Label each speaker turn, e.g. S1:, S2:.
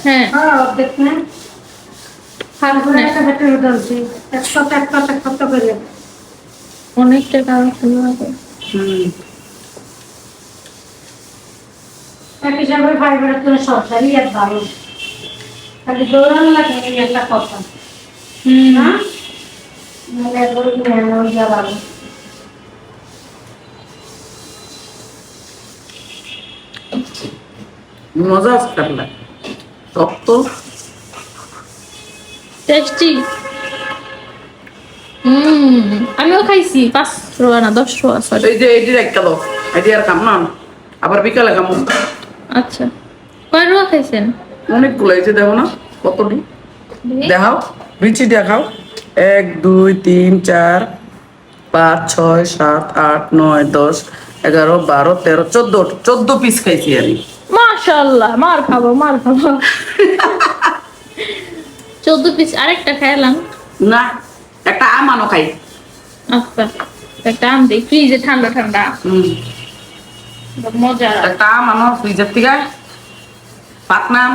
S1: হ্যাঁ
S2: অর্ধেক না তারপরে একটা বেটার ডালছি একটা করে
S1: অনেক টাকা লাগবে।
S2: এক হিসাবে ফাইবারের জন্য সরকারি আর ভালো খালি দৌড়ানো লাগে এই একটা কথা না মানে একবারে নিয়ে যা ভালো
S3: মজা আছে কাটলা শক্ত
S1: টেস্টি। আমিও খাইছি 5 টাকা না 10 টাকা সরি।
S3: এই যে এটি একটা দাও এটি আর কাম না আবার বিকালে কাম
S1: আচ্ছা কয় টাকা খাইছেন?
S3: অনেকগুলো এই যে দেখো না কতটি দেখাও বিচি দেখাও 1 2 3 4 5 6 7 8 9 10 11 12 13 14 পিস খাইছি আমি
S1: মাশাআল্লাহ মার খাবো 14 পিস আরেকটা খাইলাম।
S3: না একটা আম আনো খাই
S1: আচ্ছা একটা আম দেই ফ্রিজে ঠান্ডা ঠান্ডা মজা।
S3: একটা আম আনো ফ্রিজের থেকে পাকনা আম